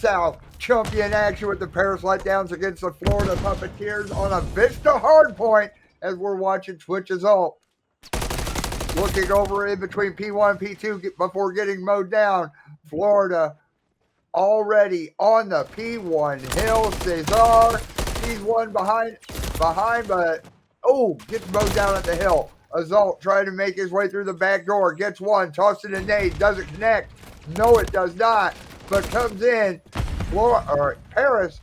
South. Chumpion action with the Paris Letdowns against the Florida Puppeteers on a Vista Hardpoint as we're watching Twitch's ult. Looking over in between P1 and P2 before getting mowed down. Florida already on the P1 hill. Cesar, he's one behind, but gets mowed down at the hill. Assault trying to make his way through the back door. Gets one, tossed in a nade, doesn't connect. No, it does not, but comes in. Paris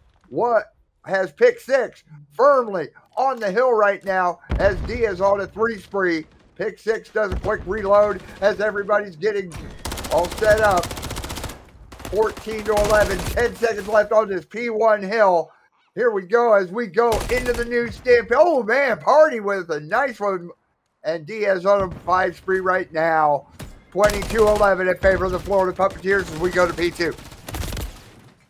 has pick 6 firmly on the hill right now as Diaz on a 3 spree. Pick 6 does a quick reload as everybody's getting all set up. 14 to 11, 10 seconds left on this P1 hill. Here we go as we go into the new stamp. Oh man, Party with a nice one. And Diaz on a 5 spree right now. 22-11 in favor of the Florida Puppeteers as we go to P2.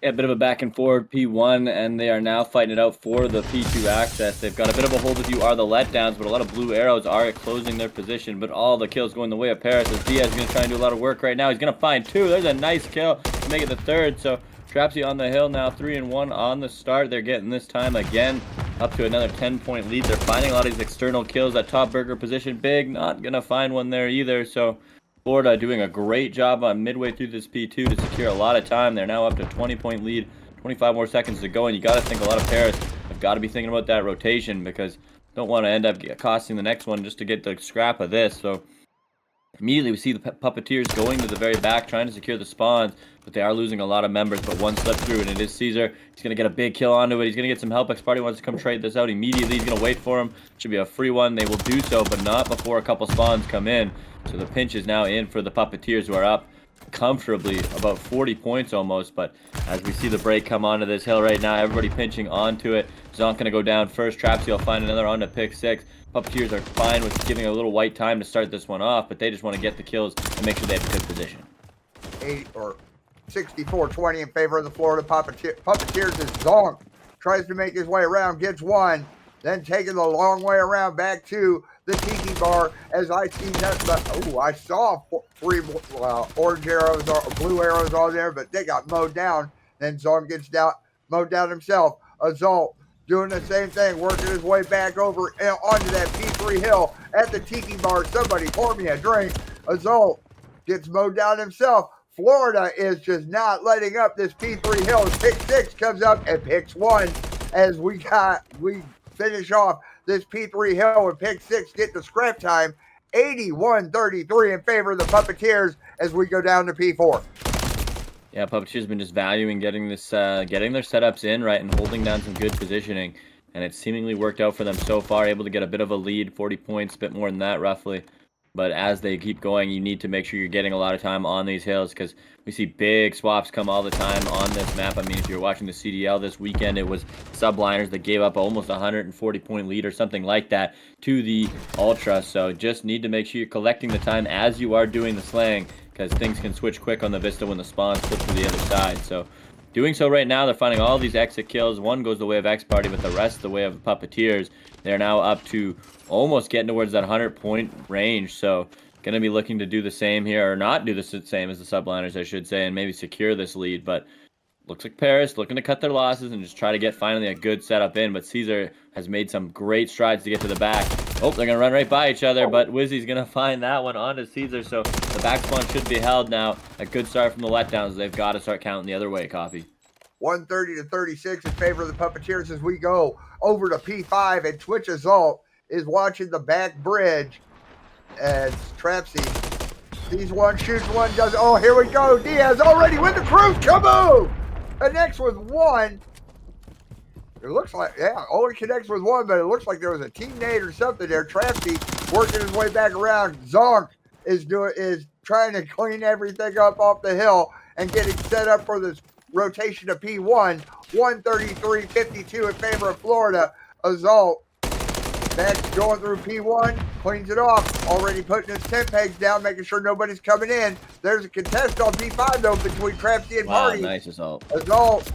Yeah, a bit of a back and forward P1, and they are now fighting it out for the P2 access. They've got a bit of a hold of you are the letdowns, but a lot of blue arrows are closing their position, but all the kills going the way of Paris as Diaz is going to try and do a lot of work right now. He's going to find 2. There's a nice kill to make it the 3rd, so Trapsy on the hill now 3-1 on the start. They're getting this time again up to another 10-point lead. They're finding a lot of these external kills. That top burger position, big, not going to find one there either, so Florida doing a great job on midway through this P2 to secure a lot of time. They're now up to 20-point lead, 25 more seconds to go, and you got to think a lot of Paris have got to be thinking about that rotation because don't want to end up costing the next one just to get the scrap of this. So immediately we see the Puppeteers going to the very back, trying to secure the spawns, but they are losing a lot of members, but one slipped through, and it is Caesar. He's going to get a big kill onto it. He's going to get some help. X-Party wants to come trade this out immediately. He's going to wait for him. Should be a free one. They will do so, but not before a couple spawns come in. So the pinch is now in for the Puppeteers, who are up comfortably, about 40 points almost. But as we see the break come onto this hill right now, everybody pinching onto it. Zonk going to go down first. Trapsy will find another onto pick 6. Puppeteers are fine with giving a little white time to start this one off, but they just want to get the kills and make sure they have a good position. 64-20 in favor of the Florida Puppeteers as Zonk tries to make his way around, gets one, then taking the long way around back to the tiki bar as I see nothing. I saw 3 orange arrows or blue arrows on there, but they got mowed down. Then Zonk gets mowed down himself. Assault doing the same thing, working his way back over onto that P3 hill at the tiki bar. Somebody pour me a drink. Assault gets mowed down himself. Florida is just not letting up this P3 hill. Pick 6 comes up and picks 1 as we finish off this P3 hill and pick 6 get the scrap time. 81-33 in favor of the Puppeteers as we go down to P4. Yeah, Puppeteers been just valuing getting this, getting their setups in right and holding down some good positioning, and it's seemingly worked out for them so far. Able to get a bit of a lead, 40 points, a bit more than that roughly. But as they keep going, you need to make sure you're getting a lot of time on these hills because we see big swaps come all the time on this map. I mean, if you're watching the CDL this weekend, it was subliners that gave up almost 140-point lead or something like that to the Ultra. So just need to make sure you're collecting the time as you are doing the slaying because things can switch quick on the Vista when the spawns flip to the other side. So doing so right now, they're finding all these exit kills. One goes the way of X-Party, but the rest the way of the Puppeteers. They're now up to almost getting towards that 100-point range. So going to be looking to do the same here, or not do the same as the subliners, I should say, and maybe secure this lead. But looks like Paris looking to cut their losses and just try to get finally a good setup in. But Caesar has made some great strides to get to the back. Oh, they're going to run right by each other, but Wizzy's going to find that one onto Caesar. So the back spawn should be held now. A good start from the letdowns. They've got to start counting the other way, Coffee. 130-36 in favor of the Puppeteers as we go over to P5, and Twitch Assault is watching the back bridge as Trapsy sees one, shoots one, does. Oh, here we go. Diaz already with the cruise. Kaboom! Connects with 1. It looks like, only connects with 1, but it looks like there was a teammate or something there. Trapsy working his way back around. Zonk is trying to clean everything up off the hill and getting set up for this rotation to P1. 133-52 in favor of Florida. Assault next going through P1, cleans it off, already putting his tent pegs down, making sure nobody's coming in. There's a contest on P5 though between Trapsy and Party. Wow, nice Assault. Assault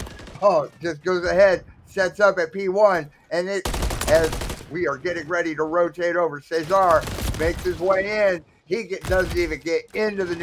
just goes ahead, sets up at P1, and as we are getting ready to rotate over, Cesar makes his way in. He doesn't even get into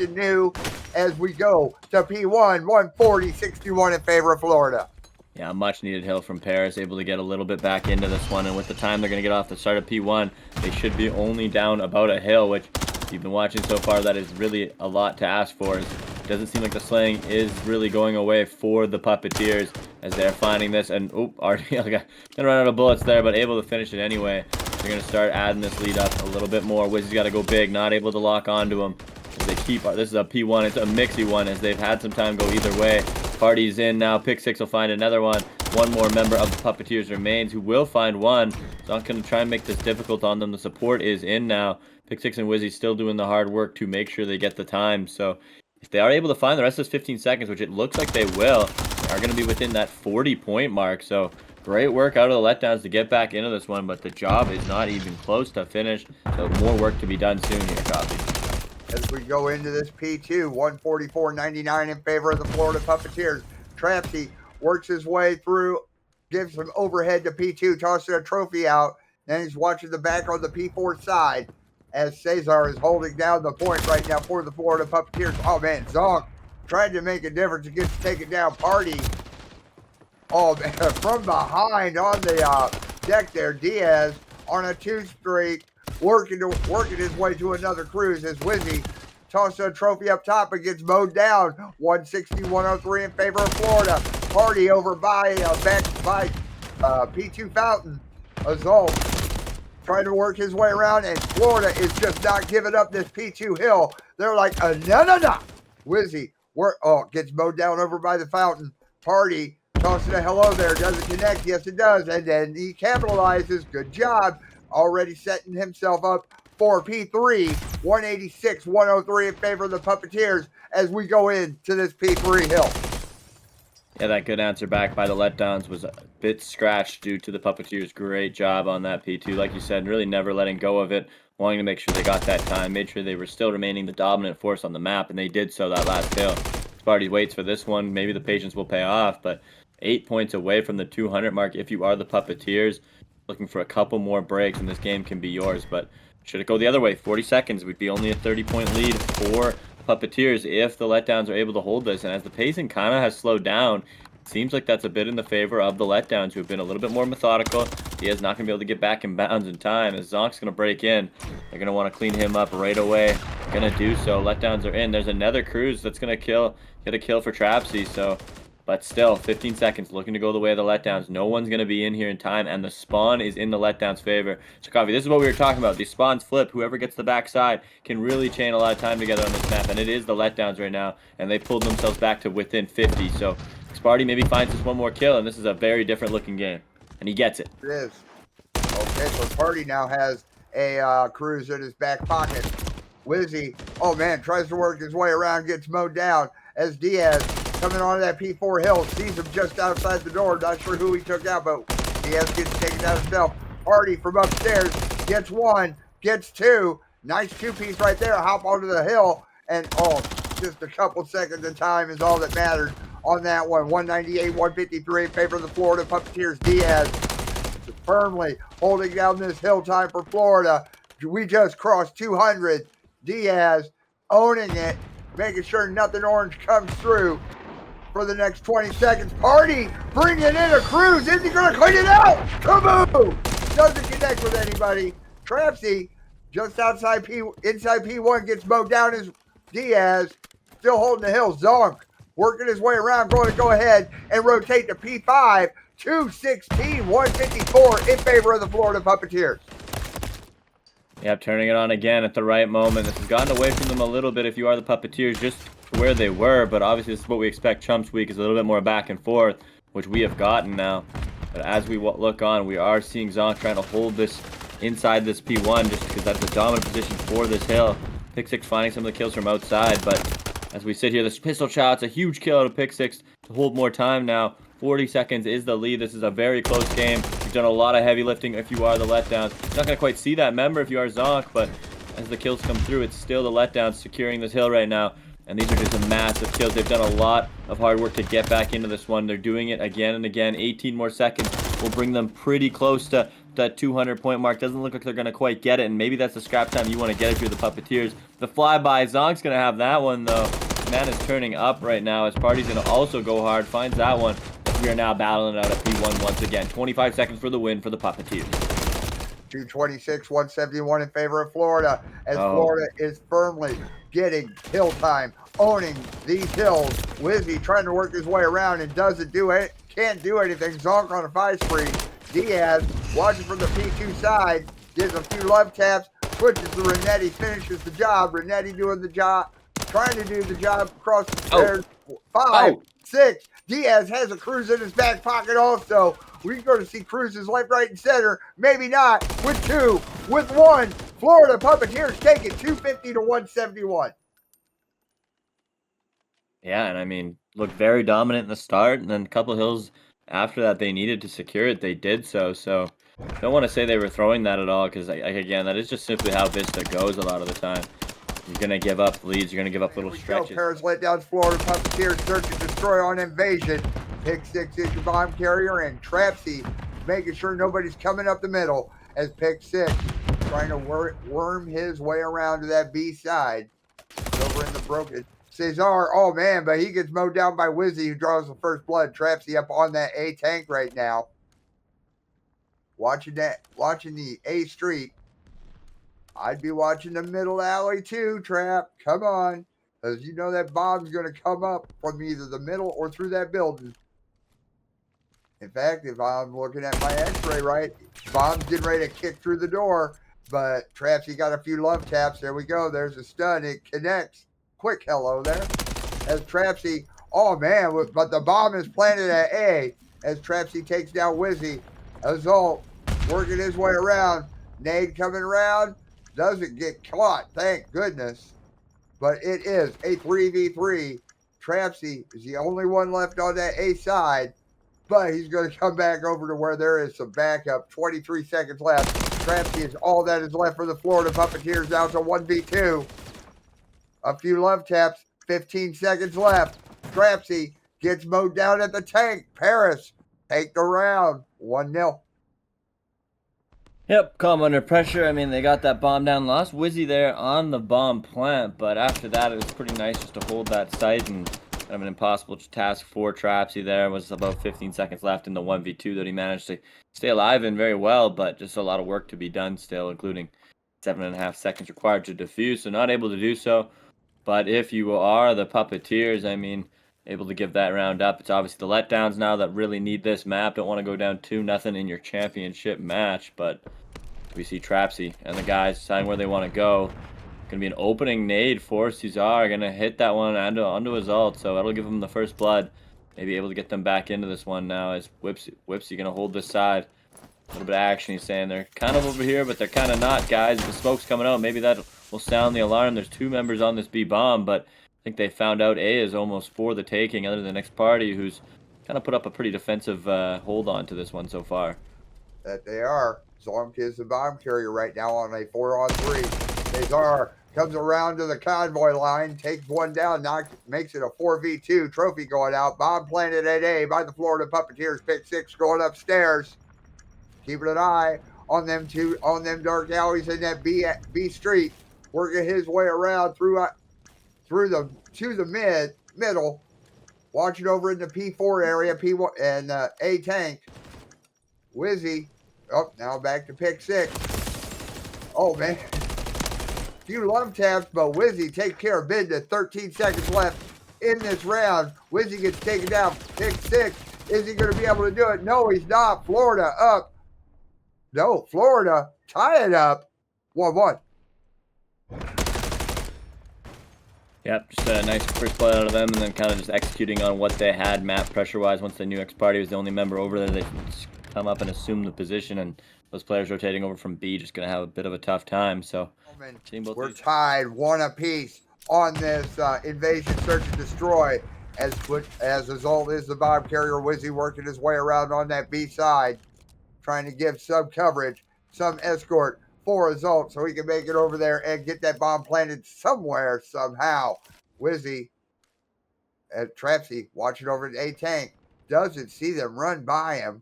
new, as we go to P1, 140-61 in favor of Florida. Yeah, much needed hill from Paris, able to get a little bit back into this one, and with the time they're going to get off the start of P1, they should be only down about a hill, which if you've been watching so far, that is really a lot to ask for. It doesn't seem like the slaying is really going away for the Puppeteers as they're finding this, and already gonna run out of bullets there, but able to finish it anyway. They're going to start adding this lead up a little bit more. Wizzy's got to go big, not able to lock onto him. As they keep, this is a P1, it's a MWIII one, as they've had some time go either way. Party's in now. Pick6 will find another one. One more member of the Puppeteers remains, who will find one. So I'm going to try and make this difficult on them. The support is in now. Pick6 and Wizzy still doing the hard work to make sure they get the time. So if they are able to find the rest of this 15 seconds, which it looks like they will, they are going to be within that 40-point mark. So great work out of the Letdowns to get back into this one, but the job is not even close to finish. So more work to be done soon here, Coffee. As we go into this P2, 144.99 in favor of the Florida Puppeteers. Trapsy works his way through, gives some overhead to P2, tosses a trophy out. Then he's watching the back on the P4 side as Cesar is holding down the point right now for the Florida Puppeteers. Oh, man, Zonk tried to make a difference against taking down Party. Oh, man, from behind on the deck there, Diaz on a 2-streak. Working his way to another cruise as Wizzy tosses a trophy up top and gets mowed down. 160-103 in favor of Florida. Party over by P2 Fountain. Azul trying to work his way around, and Florida is just not giving up this P2 hill. They're like, no. Wizzy gets mowed down over by the fountain. Party tossing a hello there. Doesn't connect. Yes, it does. And then he capitalizes. Good job. Already setting himself up for P3, 186-103 in favor of the Puppeteers as we go into this P3 hill. Yeah, that good answer back by the Letdowns was a bit scratched due to the Puppeteers' great job on that P2. Like you said, really never letting go of it, wanting to make sure they got that time, made sure they were still remaining the dominant force on the map, and they did so that last hill. Sparty waits for this one. Maybe the patience will pay off, but 8 points away from the 200 mark if you are the Puppeteers. Looking for a couple more breaks, and this game can be yours. But should it go the other way, 40 seconds, we'd be only a 30-point lead for Puppeteers if the Letdowns are able to hold this. And as the pacing kind of has slowed down, it seems like that's a bit in the favor of the Letdowns, who have been a little bit more methodical. He is not going to be able to get back in bounds in time, as Zonk's going to break in. They're going to want to clean him up right away. Going to do so. Letdowns are in. There's another cruise that's going to get a kill for Trapsy, so... But still, 15 seconds, looking to go the way of the Letdowns. No one's going to be in here in time, and the spawn is in the Letdowns' favor. So, Coffee, this is what we were talking about. These spawns flip. Whoever gets the backside can really chain a lot of time together on this map, and it is the Letdowns right now, and they pulled themselves back to within 50. So, Sparty maybe finds this one more kill, and this is a very different-looking game, and he gets it. It is. Okay, so Party now has a cruise in his back pocket. Wizzy, oh, man, tries to work his way around, gets mowed down as Diaz coming onto that P4 hill, sees him just outside the door. Not sure who he took out, but Diaz gets taken out himself. Party from upstairs gets one, gets two. Nice two-piece right there. Hop onto the hill, and just a couple seconds of time is all that matters on that one. 198-153 in favor of the Florida Puppeteers. Diaz firmly holding down this hill time for Florida. We just crossed 200. Diaz owning it, making sure nothing orange comes through for the next 20 seconds. Party bringing in a cruise. Is he going to clean it out? Kaboom! Doesn't connect with anybody. Trapsy just inside P1 gets mowed down as Diaz still holding the hill. Zonk working his way around, going to go ahead and rotate to P5. 216-154 in favor of the Florida Puppeteers. Yep, turning it on again at the right moment. This has gotten away from them a little bit if you are the Puppeteers, just to where they were, but obviously this is what we expect. Chumps week is a little bit more back and forth, which we have gotten now. But as we look on, we are seeing Zonk trying to hold this inside this P1, just because that's a dominant position for this hill. Pick6 finding some of the kills from outside, but as we sit here, this pistol shot's a huge kill out of Pick6 to hold more time now. 40 seconds is the lead. This is a very close game. You've done a lot of heavy lifting if you are the Letdowns. You're not going to quite see that member if you are Zonk, but as the kills come through, it's still the Letdowns securing this hill right now. And these are just some massive kills. They've done a lot of hard work to get back into this one. They're doing it again and again. 18 more seconds will bring them pretty close to that 200-point mark. Doesn't look like they're going to quite get it, and maybe that's the scrap time you want to get if you're the Puppeteers. The flyby, Zonk's going to have that one, though. man is turning up right now as Party's going to also go hard. Finds that one. We are now battling it out at P1 once again. 25 seconds for the win for the Puppeteers. 226, 171 in favor of Florida, as Florida is firmly getting hill time, owning these hills. WIII trying to work his way around and doesn't do it, can't do anything. Zonk on a 5 spree. Diaz watching from the P2 side, gives a few love taps, switches to Renetti, finishes the job. Renetti doing the job, trying to do the job across the stairs. 5, 6. Diaz has a cruise in his back pocket also. We're going to see cruises left, right, and center. Maybe not. With 2, with 1. Florida Puppeteers take it 250 to 171. Yeah, and I mean, looked very dominant in the start, and then a couple hills after that they needed to secure it, they did so. So don't want to say they were throwing that at all, because again, that is just simply how Vista goes a lot of the time. You're going to give up leads, you're going to give up little stretches. Paris Letdowns, Florida Puppeteers, search and destroy on invasion. Pick 6 is your bomb carrier, and Trapsy making sure nobody's coming up the middle as Pick 6 trying to worm his way around to that B side. Over in the broken. Cesar, oh man, but he gets mowed down by WIII, who draws the first blood. Trapsy up on that A tank right now. Watching the A street. I'd be watching the middle alley too, Trap. Come on. Because you know that bomb's going to come up from either the middle or through that building. In fact, if I'm looking at my x-ray right, bomb's getting ready to kick through the door. But Trapsy got a few love taps. There we go. There's a stun. It connects. Quick hello there. As Trapsy, oh man, but the bomb is planted at A. As Trapsy takes down WIII. Assault working his way around. Nade coming around. Doesn't get caught, thank goodness. But it is a 3v3. Trapsy is the only one left on that A side. But he's going to come back over to where there is some backup. 23 seconds left. Trapsy is all that is left for the Florida Puppeteers down to 1v2. A few love taps. 15 seconds left. Trapsy gets mowed down at the tank. Paris take the round. 1-0. Yep, calm under pressure. I mean, they got that bomb down. Lost WIII there on the bomb plant, but after that, it was pretty nice just to hold that site, and kind of an impossible task for Trapsy there. It was about 15 seconds left in the 1v2 that he managed to stay alive in very well, but just a lot of work to be done still, including 7.5 seconds required to defuse, so not able to do so. But if you are the Puppeteers, I mean, able to give that round up. It's obviously the Letdowns now that really need this map. Don't want to go down 2-0 in your championship match, but we see Trapsy and the guys deciding where they want to go. Going to be an opening nade for Cesar. Going to hit that one onto his ult, so that'll give him the first blood. Maybe able to get them back into this one now as MWIII going to hold this side. A little bit of action, he's saying. They're kind of over here, but they're kind of not, guys. The smoke's coming out. Maybe that will sound the alarm. There's 2 members on this B bomb, but I think they found out A is almost for the taking, other than the next party, who's kind of put up a pretty defensive hold on to this one so far. That they are. Zonk is the bomb carrier right now on a 4-on-3. Cesar comes around to the convoy line, takes one down, makes it a 4v2. Trophy going out. Bomb planted at A by the Florida Puppeteers. Pick 6 going upstairs. Keeping an eye on them dark alleys in that B street. Working his way around to the middle. Watching over in the P4 area, P1 and A tank. WIII. Oh, now back to pick 6. Oh man. Few love taps, but WIII takes care of business. 13 seconds left in this round. WIII gets taken down. Pick 6. Is he going to be able to do it? No, he's not. Florida up. No, Florida tie it up. 1-1. Yep, just a nice first play out of them, and then kind of just executing on what they had map pressure-wise. Once they knew X-Party was the only member over there, they just come up and assume the position, and those players rotating over from B just going to have a bit of a tough time. So we're tied 1 apiece on this invasion search and destroy, as Assault is the bomb carrier. WIII working his way around on that B side, trying to give some coverage, some escort for Assault so he can make it over there and get that bomb planted somewhere, somehow. WIII at Trapsy watching over the A tank, doesn't see them run by him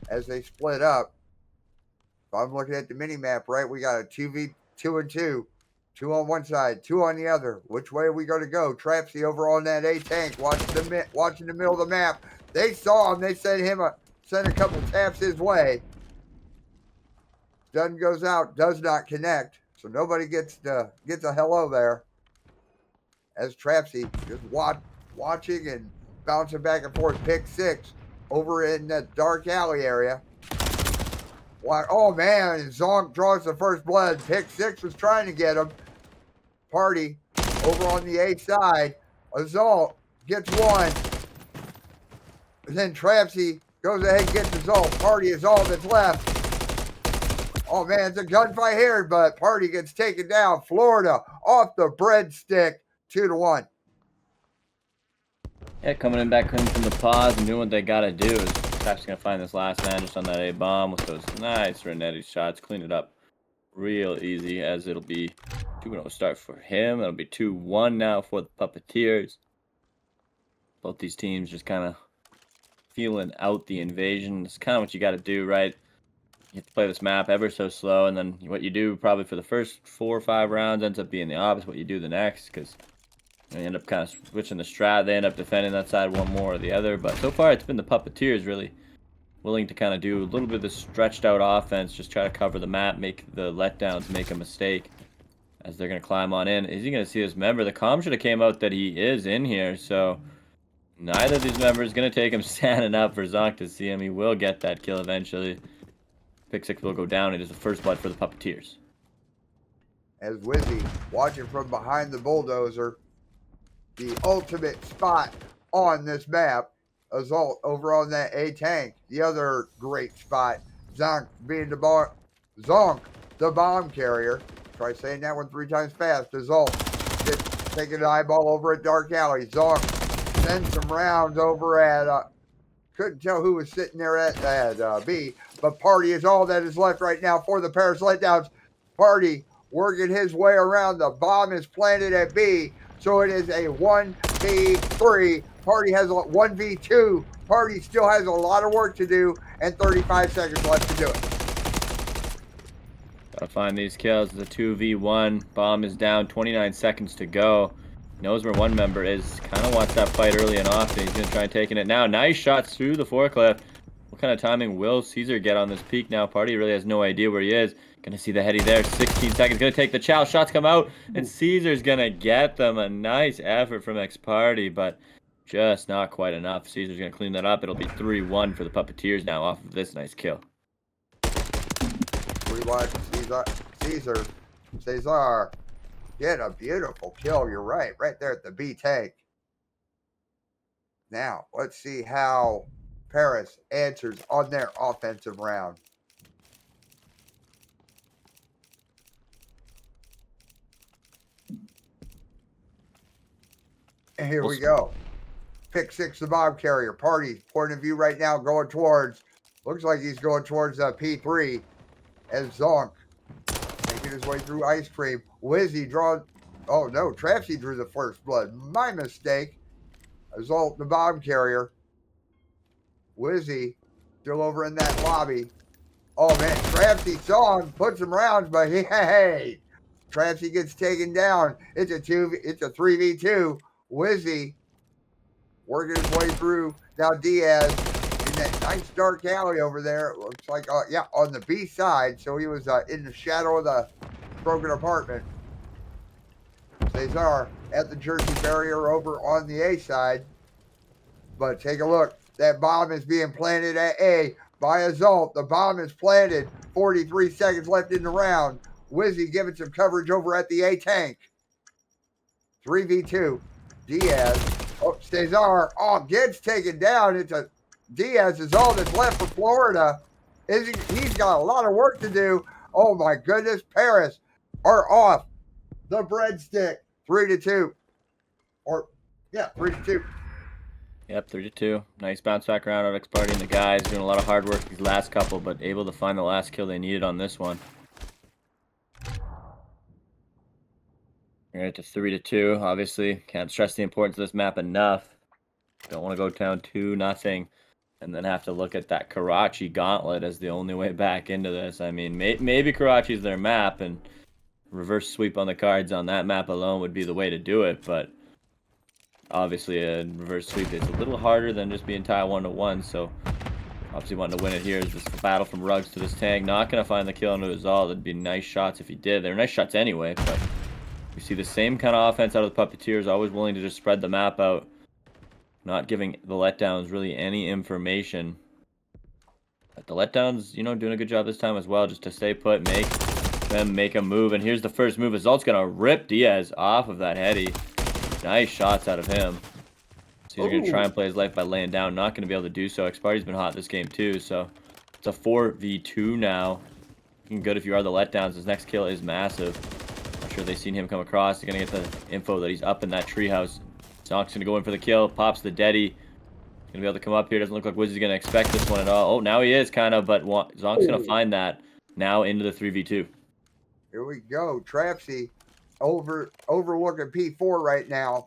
as they split up. If I'm looking at the mini map, right, we got a 2v2 and 2. Two on one side, two on the other. Which way are we going to go? Trapsy over on that A tank, watching the middle of the map. They saw him. They sent a couple taps his way. Gun goes out, does not connect, so nobody gets a hello there. As Trapsy just watching and bouncing back and forth. Pick 6 over in that dark alley area. Oh man, Zonk draws the first blood. Pick 6 was trying to get him. Party over on the A side. Azalt gets one. And then Trapsy goes ahead and gets Azalt. Party is all that's left. Oh man, it's a gunfight here, but Party gets taken down. Florida off the breadstick, 2-1. Yeah, coming in back in from the pause and doing what they gotta do. Is Trap's gonna find this last man just on that A bomb with those nice Renetti shots. Clean it up real easy, as it'll be 2-0 start for him. It'll be 2-1 now for the Puppeteers. Both these teams just kind of feeling out the invasion. It's kind of what you got to do, right? You have to play this map ever so slow, and then what you do probably for the first 4 or 5 rounds ends up being the opposite what you do the next, because you end up kind of switching the strat. They end up defending that side one more or the other, but so far it's been the Puppeteers really willing to kind of do a little bit of the stretched out offense, just try to cover the map, make the letdowns make a mistake as they're going to climb on in. Is he going to see his member? The comm should have came out that he is in here, so neither of these members is going to take him standing up for Zonk to see him. He will get that kill eventually. Pick 6 will go down. It is the first blood for the Puppeteers. As Wizzy watching from behind the bulldozer, the ultimate spot on this map. Azalt over on that A tank, the other great spot. Zonk being the bomb carrier. Try saying that one 3 times fast. Azalt taking an eyeball over at Dark Alley. Zonk sends some rounds over at couldn't tell who was sitting there at B, but Party is all that is left right now for the Paris Letdowns. Party working his way around. The bomb is planted at B, so it is a 1v3. Party has a 1v2. Party still has a lot of work to do, and 35 seconds left to do it. Gotta find these kills. The 2v1. Bomb is down. 29 seconds to go. Knows where one member is. Kind of wants that fight early and often. He's going to try taking it now. Nice shots through the forklift. What kind of timing will Caesar get on this peak now? Party really has no idea where he is. Going to see the heady there. 16 seconds. Going to take the chow. Shots come out. And Caesar's going to get them. A nice effort from X-Party, but just not quite enough. Caesar's going to clean that up. It'll be 3-1 for the Puppeteers now off of this nice kill. Rewatch Cesar. Get a beautiful kill. You're right there at the B tank. Now, let's see how Paris answers on their offensive round. And here we go. Pick 6, the bomb carrier. Party's point of view right now going towards, looks like he's going towards P3 as Zonk making his way through ice cream. Wizzy draws, oh no, Trapsy drew the first blood. My mistake. Azalt, the bomb carrier. Wizzy still over in that lobby. Oh man, Trapsy saw him, put some rounds, but hey, Trapsy gets taken down. It's a 3v2. Wizzy working his way through. Now Diaz in that nice dark alley over there. It looks like, yeah, on the B side. So he was in the shadow of the broken apartment. Cesar at the Jersey barrier over on the A side. But take a look. That bomb is being planted at A by Azalt. The bomb is planted. 43 seconds left in the round. Wizzy giving some coverage over at the A tank. 3v2. Diaz. Oh, Cesar. Oh, gets taken down. Diaz is all that's left for Florida. He's got a lot of work to do. Oh my goodness. Paris are off the breadstick. 3-2. 3-2. Yep, 3-2. Nice bounce back around of X-Party and the guys doing a lot of hard work these last couple, but able to find the last kill they needed on this one. We're at 3-2. Obviously, can't stress the importance of this map enough. Don't want to go down 2-0 and then have to look at that Karachi gauntlet as the only way back into this. I mean, maybe Karachi's their map, and reverse sweep on the cards on that map alone would be the way to do it, but obviously a reverse sweep is a little harder than just being tied 1-1, so obviously wanting to win it here is this battle from Rugs to this tank. Not going to find the kill into his all. That'd be nice shots if he did. They're nice shots anyway, but we see the same kind of offense out of the Puppeteers, always willing to just spread the map out, not giving the Letdowns really any information. But the Letdowns, you know, doing a good job this time as well, just to stay put, make a move. And here's the first move. Assault's going to rip Diaz off of that heady. Nice shots out of him. So he's going to try and play his life by laying down. Not going to be able to do so. Xparty's been hot this game too, so it's a 4v2 now. Looking good if you are the Letdowns. His next kill is massive. Not sure they've seen him come across. They're going to get the info that he's up in that treehouse. Zonk's going to go in for the kill. Pops the deady. He's going to be able to come up here. Doesn't look like Wizzy's going to expect this one at all. Oh, now he is kind of, but Zonk's going to find that now into the 3v2. Here we go. Trapsy overlooking P4 right now.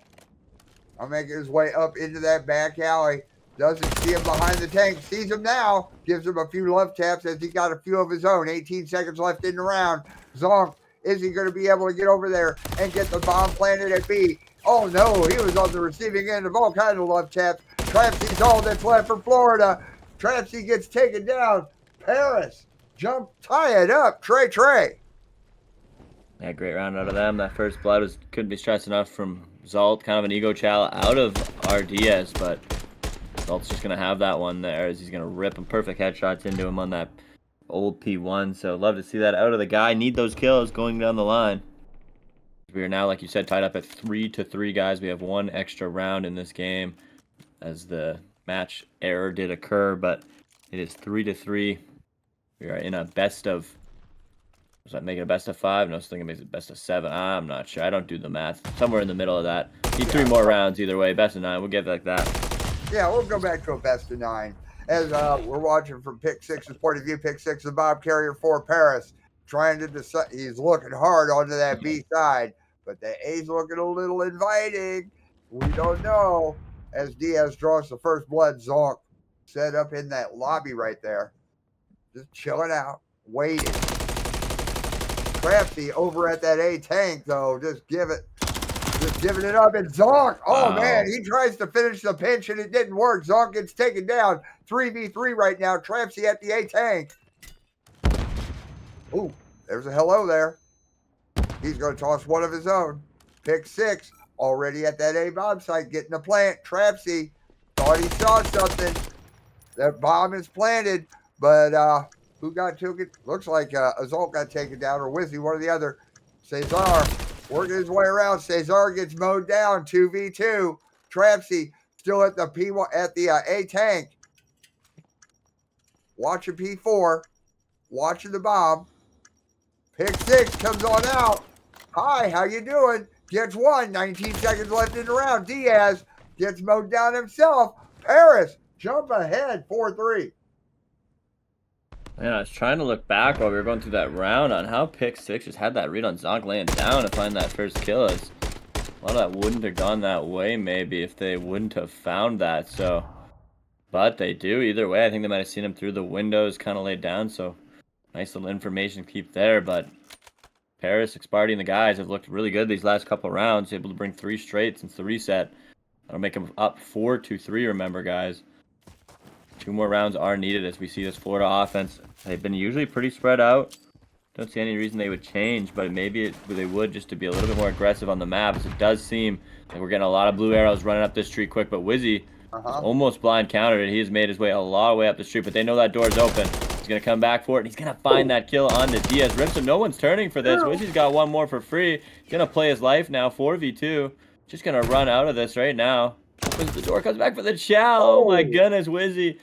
I'm making his way up into that back alley. Doesn't see him behind the tank. Sees him now. Gives him a few love taps as he got a few of his own. 18 seconds left in the round. Zonk, is he going to be able to get over there and get the bomb planted at B? Oh no, he was on the receiving end of all kinds of love taps. Trapsy's all that's left for Florida. Trapsy gets taken down. Paris, jump, tie it up. Trey. Yeah, great round out of them. That first blood couldn't be stressed enough from Zalt. Kind of an ego chow out of our Diaz, but Zalt's just going to have that one there as he's going to rip him perfect headshots into him on that old P1. So love to see that out of the guy. Need those kills going down the line. We are now, like you said, tied up at 3-3, guys. We have one extra round in this game as the match error did occur, but it is 3-3. We are in a best of... Does that make it a best of 5? No, I was thinking it makes it best of 7. I'm not sure. I don't do the math. Somewhere in the middle of that. Need 3 more rounds either way. Best of 9. We'll get like that. Yeah, we'll go back to a best of 9. As we're watching from Pick 6's point of view, Pick 6 is Bob Carrier for Paris. Trying to decide. He's looking hard onto that B side, but the A's looking a little inviting. We don't know. As Diaz draws the first blood, Zonk set up in that lobby right there. Just chilling out, waiting. Crafty over at that A tank though, just giving it up. And Zonk, oh man, he tries to finish the pinch and it didn't work. Zonk gets taken down. 3v3 right now. Trapsy at the A tank. Ooh, there's a hello there. He's going to toss one of his own. Pick 6 already at that A bomb site, getting a plant. Trapsy thought he saw something. That bomb is planted, but who got taken? Looks like Assault got taken down, or Wizzy, one or the other. Cesar working his way around. Cesar gets mowed down. 2v2. Trapsy still at the P1 at the A tank. Watching P4. Watching the bomb. Pick 6 comes on out. Hi, how you doing? Gets one. 19 seconds left in the round. Diaz gets mowed down himself. Paris jump ahead. 4-3. Man, I was trying to look back while we were going through that round on how Pick 6 just had that read on Zonk laying down to find that first kill. A lot of that wouldn't have gone that way maybe if they wouldn't have found that. So, but they do either way. I think they might have seen him through the windows, kind of laid down. So, nice little information to keep there. But Paris, Xparty, and the guys have looked really good these last couple rounds. Able to bring 3 straight since the reset. That'll make them up 4-3. Remember, guys. 2 more rounds are needed as we see this Florida offense. They've been usually pretty spread out. Don't see any reason they would change, but maybe they would just to be a little bit more aggressive on the map, as it does seem like we're getting a lot of blue arrows running up this tree quick. But Wizzy almost blind countered it. He has made his way a long way up the street, but they know that door's open. He's going to come back for it, and he's going to find that kill on the Diaz rip, so no one's turning for this. Wizzy's got one more for free. He's going to play his life now, 4v2. Just going to run out of this right now. Opens the door, comes back for the chow. Oh my goodness, Wizzy.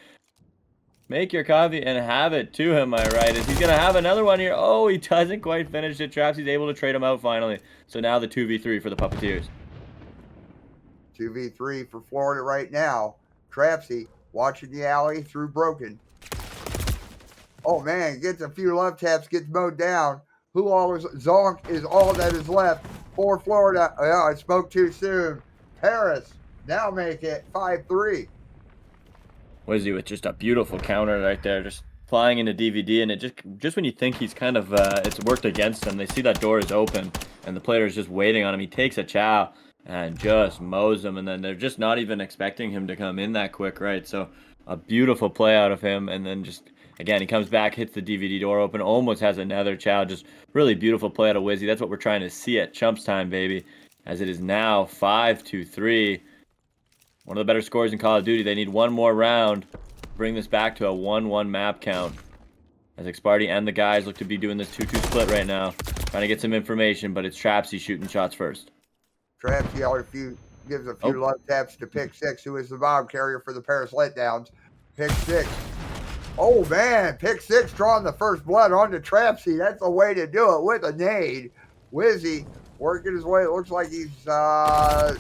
Make your coffee and have it to him, my right. Is he's going to have another one here? Oh, he doesn't quite finish it. Traps, he's able to trade him out finally. So now the 2v3 for the Puppeteers. 2v3 for Florida right now. Trapsy watching the alley through broken. Oh, man, gets a few love taps, gets mowed down. Zonk is all that is left for Florida. Oh, I spoke too soon. Paris now make it 5-3. Wizzy with just a beautiful counter right there. Just flying into DVD, and it just when you think he's kind of it's worked against him, they see that door is open and the player is just waiting on him. He takes a chow and just mows him, and then they're just not even expecting him to come in that quick, right? So a beautiful play out of him, and then just again he comes back, hits the DVD door open, almost has another chow. Just really beautiful play out of WWIII. That's what we're trying to see at Chumps time, baby. As it is now 5-3. One of the better scores in Call of Duty. They need one more round. Bring this back to a 1-1 map count. As Xparty and the guys look to be doing this 2-2 split right now. Trying to get some information, but it's Trapsy shooting shots first. Trapsy gives a few love taps to Pick 6, who is the bomb carrier for the Paris Letdowns. Pick 6. Oh, man. Pick 6 drawing the first blood onto Trapsy. That's the way to do it with a nade. WWIII working his way. It looks like he's, I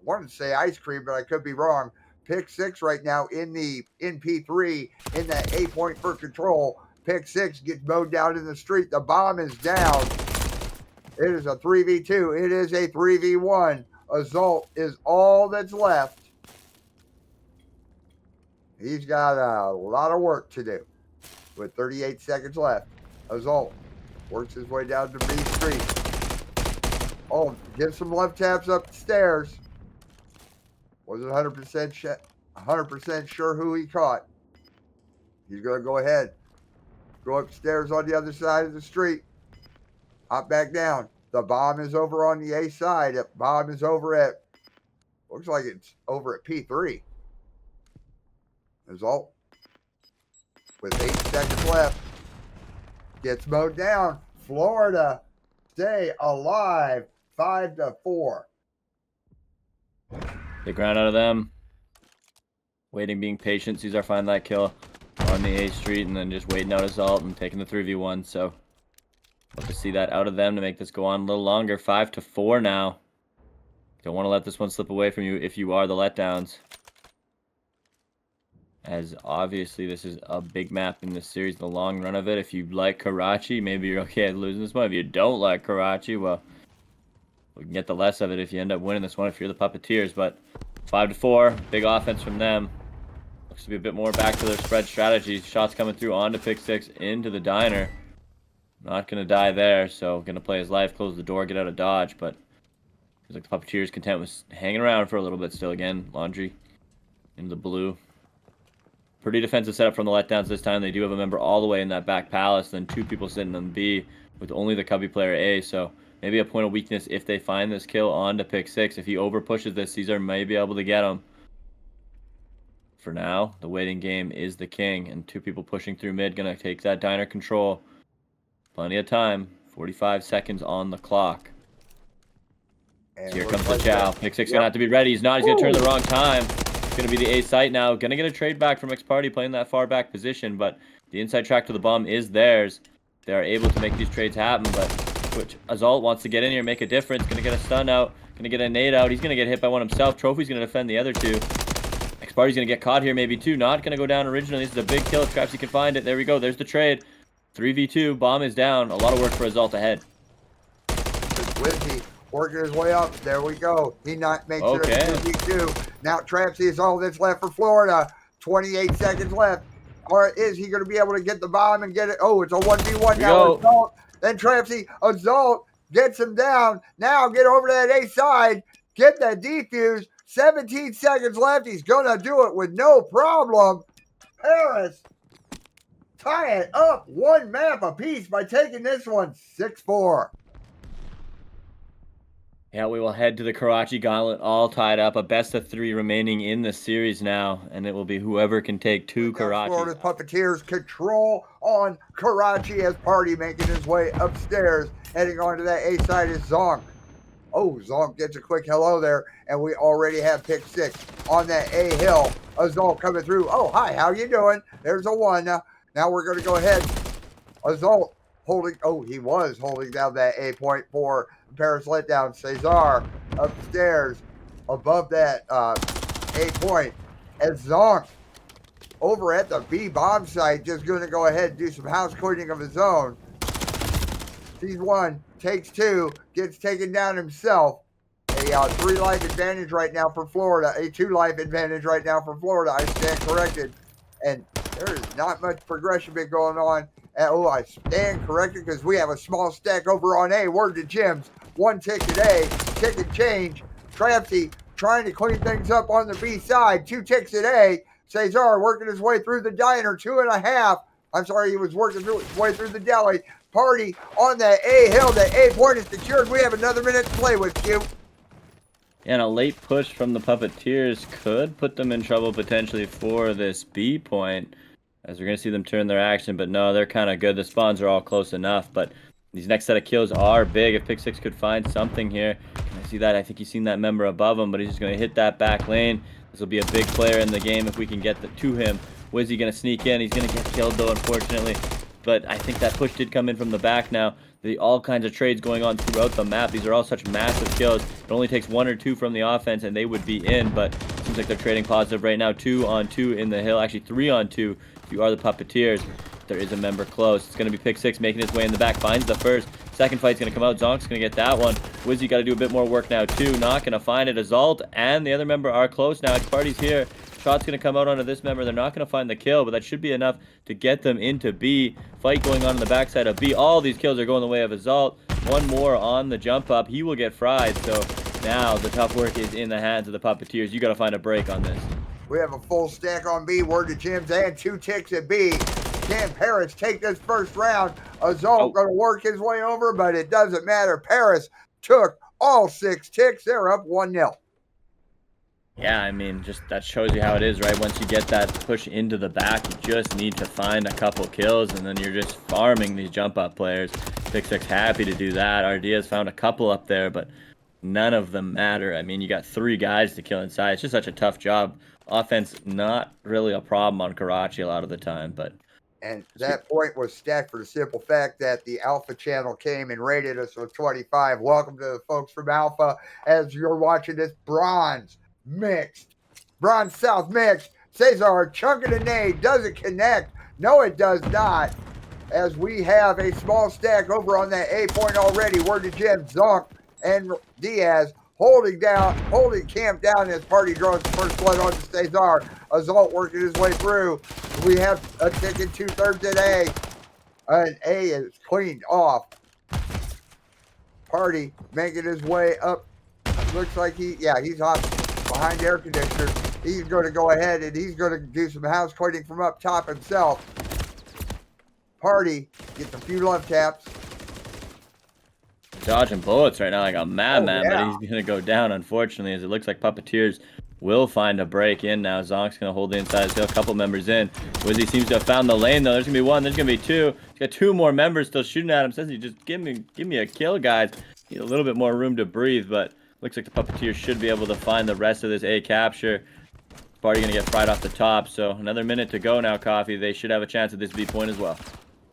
wanted to say ice cream, but I could be wrong. Pick 6 right now in P3 in that A point for control. Pick 6 gets mowed down in the street. The bomb is down. It is a 3v2. It is a 3v1. Assault is all that's left. He's got a lot of work to do with 38 seconds left. Assault works his way down to B Street. Oh, gives some love taps up the stairs. Wasn't 100% sure who he caught. He's going to go ahead. Go upstairs on the other side of the street. Hop back down. The bomb is over on the A side. The bomb is over at, looks like it's over at P3. Result. With 8 seconds left. Gets mowed down. Florida stay alive. 5-4. Big round out of them. Waiting, being patient. Caesar find that kill on the A street, and then just waiting out Assault and taking the 3v1. So love to see that out of them to make this go on a little longer. 5-4 now. Don't want to let this one slip away from you if you are the Letdowns. As obviously this is a big map in this series, the long run of it. If you like Karachi, maybe you're okay at losing this one. If you don't like Karachi, well, we can get the less of it if you end up winning this one if you're the Puppeteers. But 5-4, big offense from them. Looks to be a bit more back to their spread strategy. Shots coming through onto Pick 6 into the diner. Not going to die there, so going to play his life, close the door, get out of dodge. But feels like the Puppeteers content with hanging around for a little bit still again. Laundry into the blue. Pretty defensive setup from the Letdowns this time. They do have a member all the way in that back palace, then 2 people sitting on B with only the cubby player A. So maybe a point of weakness if they find this kill on to Pick 6. If he over pushes this, Caesar may be able to get him. For now, the waiting game is the king, and 2 people pushing through mid gonna take that diner control. Plenty of time. 45 seconds on the clock. So here comes the chow. Pick 6 gonna have to be ready. He's not. He's gonna turn the wrong time. It's going to be the A site now. Going to get a trade back from Xparty playing that far back position, but the inside track to the bomb is theirs. They are able to make these trades happen, but which Assault wants to get in here, make a difference. Going to get a stun out. Going to get a nade out. He's going to get hit by one himself. Trophy's going to defend the other 2. Xparty's going to get caught here maybe too. Not going to go down originally. This is a big kill if Trapsy can find it. There we go. There's the trade. 3v2. Bomb is down. A lot of work for Assault ahead. WWIII working his way up. There we go. He not makes it a 2v2. Now Trapsy is all that's left for Florida. 28 seconds left. Or is he going to be able to get the bomb and get it? Oh, it's a 1v1 now. Assault. Then Trapsy, Assault gets him down. Now get over to that A side. Get that defuse. 17 seconds left. He's going to do it with no problem. Paris tie it up 1 map apiece by taking this one 6-4. Yeah, we will head to the Karachi Gauntlet all tied up. A best of 3 remaining in the series now, and it will be whoever can take 2 Karachi. Florida Puppeteers control on Karachi as Party making his way upstairs. Heading on to that A side is Zonk. Oh, Zonk gets a quick hello there, and we already have Pick 6 on that A hill. Assault coming through. Oh, hi, how you doing? There's a 1. Now we're going to go ahead. Assault holding, oh, he was holding down that A point for Paris Letdowns. Cesar upstairs above that A point. As Zonk over at the B bomb site just going to go ahead and do some house cleaning of his own. Sees 1, takes 2, gets taken down himself. A 3 life advantage right now for Florida. A 2 life advantage right now for Florida. I stand corrected. And There's not much progression been going on. Oh, I stand corrected because we have a small stack over on A. Word to Jim's. 1 ticket A, ticket change. Trapsy trying to clean things up on the B side. 2 ticks at A. Cesar working his way through the diner. 2.5. I'm sorry, he was working his way through the deli. Party on that A hill. That A point is secured. We have another minute to play with, Q. And a late push from the Puppeteers could put them in trouble potentially for this B point, as we're going to see them turn their action. But no, they're kind of good. The spawns are all close enough, but these next set of kills are big. If Pick 6 could find something here. Can I see that? I think he's seen that member above him, but he's just going to hit that back lane. This will be a big player in the game if we can get to him. Wizzy going to sneak in. He's going to get killed, though, unfortunately. But I think that push did come in from the back now. All kinds of trades going on throughout the map. These are all such massive kills. It only takes 1 or 2 from the offense, and they would be in. But it seems like they're trading positive right now. 2 on 2 in the hill. Actually, 3 on 2 if you are the Puppeteers. There is a member close. It's going to be Pick 6 making his way in the back. Finds the first. Second fight's going to come out. Zonk's going to get that one. Wizzy got to do a bit more work now, too. Not going to find it. Azalt and the other member are close now. Party's here. Shot's going to come out onto this member. They're not going to find the kill, but that should be enough to get them into B. Fight going on the backside of B. All these kills are going the way of Azalt. 1 more on the jump up. He will get fried. So now the tough work is in the hands of the Puppeteers. You got to find a break on this. We have a full stack on B. Word to Jim's and 2 ticks at B. Can Paris take this first round? Azalt going to work his way over, but it doesn't matter. Paris took all 6 ticks. They're up 1-0. Yeah, I mean, just that shows you how it is, right? Once you get that push into the back, you just need to find a couple kills, and then you're just farming these jump-up players. Pick 6 happy to do that. Ardia's found a couple up there, but none of them matter. I mean, you got 3 guys to kill inside. It's just such a tough job. Offense, not really a problem on Karachi a lot of the time, but... And that point was stacked for the simple fact that the Alpha channel came and rated us with 25. Welcome to the folks from Alpha as you're watching this bronze mixed. Bronze South mixed. Cesar chunking a nade. Does it connect? No, it does not. As we have a small stack over on that A point already. Word to Jim, Zonk, and Diaz holding camp down as Party draws the first blood on to Cesar. Azalt working his way through. We have a ticket 2/3 at A. And A is cleaned off. Party making his way up. Looks like he's off behind air conditioner. He's going to go ahead and he's going to do some house cleaning from up top himself. Party gets a few love taps. Dodging bullets right now like a madman, yeah. but he's going to go down, unfortunately, as it looks like Puppeteers will find a break in now. Zonk's going to hold the inside. Still a couple members in. Wizzy seems to have found the lane, though. There's going to be 1. There's going to be 2. He's got 2 more members still shooting at him. Says he just give me a kill, guys. Need a little bit more room to breathe, but looks like the Puppeteers should be able to find the rest of this A capture. Party going to get fried off the top, so another minute to go now, Coffee. They should have a chance at this B point as well.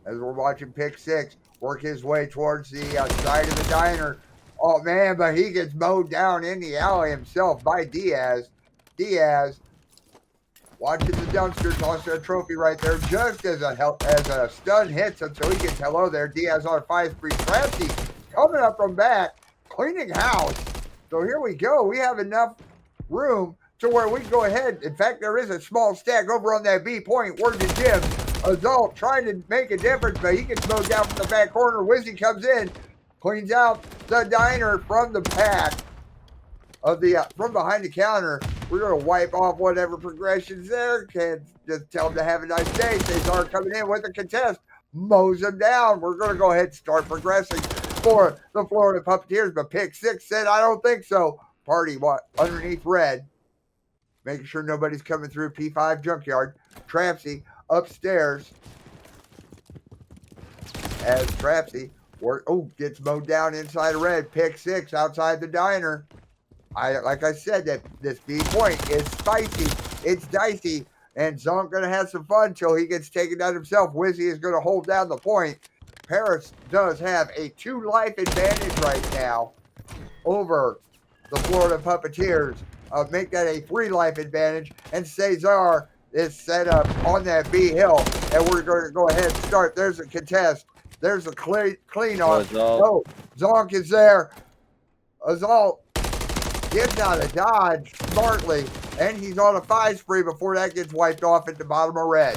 As we're watching Pick 6 work his way towards the side of the diner. Oh, man, but he gets mowed down in the alley himself by Diaz. Diaz watching the dumpster, tossing a trophy right there just as a stun hits him, so he gets hello there. Diaz on a 5-3. Trapsy coming up from back, cleaning house. So here we go. We have enough room to where we go ahead. In fact, there is a small stack over on that B point. Word to Jim. Azalt trying to make a difference, but he gets mowed down from the back corner. Wizzy comes in, cleans out the diner from the back of the from behind the counter. We're going to wipe off whatever progressions there. Can just tell them to have a nice day. Cesar coming in with a contest, mows him down. We're going to go ahead and start progressing for the Florida Puppeteers, but Pick 6 said, I don't think so. Party underneath red, making sure nobody's coming through P5 junkyard. Trapsy upstairs as Trapsy gets mowed down inside of red. Pick 6 outside the diner. Like I said, that this B point is spicy. It's dicey, and Zonk gonna have some fun till he gets taken down himself. Wizzy is gonna hold down the point. Paris does have a 2 life advantage right now over the Florida Puppeteers. Make that a 3 life advantage, and Cesar is set up on that B hill, and we're going to go ahead and start. There's a contest. There's a clean off. Oh, Zonk is there. Azalt gets out of dodge smartly, and he's on a 5 spree before that gets wiped off at the bottom of red.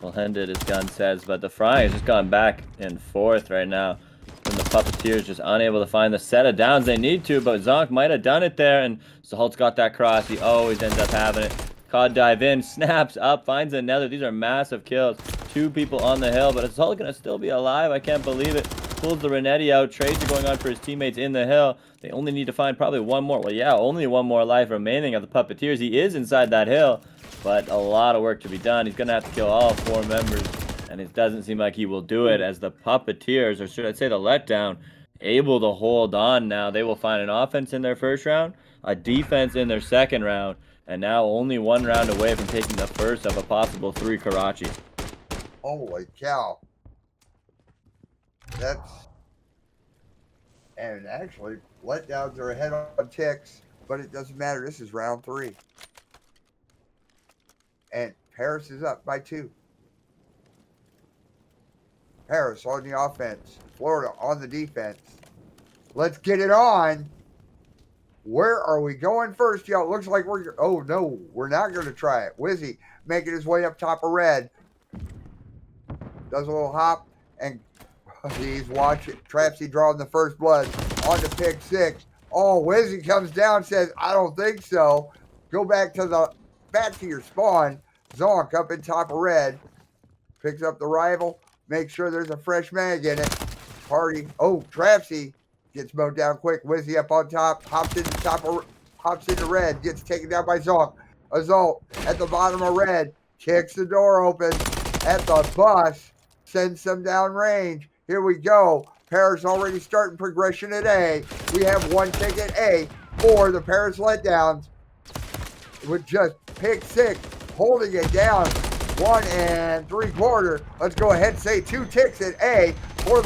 Well ended, his gun says, but the frying has just gone back and forth right now. And the Puppeteers just unable to find the set of downs they need to, but Zonk might have done it there, and Zalt's got that cross. He always ends up having it. Cod dive in, snaps up, finds another. These are massive kills. 2 people on the hill, but is Zalt gonna still be alive? I can't believe it. Pulls the Renetti out. Trades are going on for his teammates in the hill. They only need to find probably one more. Well, yeah, only one more life remaining of the Puppeteers. He is inside that hill, but a lot of work to be done. He's gonna have to kill all 4 members, and it doesn't seem like he will do it, as the Puppeteers, or should I say the Letdown, able to hold on now. They will find an offense in their first round, a defense in their second round, and now only 1 round away from taking the first of a possible 3 Karachi. Holy cow. That's... And actually, Letdowns are ahead on ticks, but it doesn't matter. This is round 3. And Paris is up by 2. Paris on the offense. Florida on the defense. Let's get it on. Where are we going first? Yeah, it looks like we're... Oh, no. We're not going to try it. MWIII making his way up top of red. Does a little hop. And he's watching. Trapsy drawing the first blood. On to pick 6. Oh, MWIII comes down, says, I don't think so. Go back to your spawn. Zonk up in top of red. Picks up the rifle. Make sure there's a fresh mag in it. Party. Oh, Trapsy gets mowed down quick. MWIII up on top. Hops into red. Gets taken down by Zonk. Zalt at the bottom of red. Kicks the door open at the bus. Sends some down range. Here we go. Paris already starting progression at A. We have 1 ticket A for the Paris Letdowns with just pick 6 holding it down 1 3/4. Let's go ahead and say 2 ticks at A for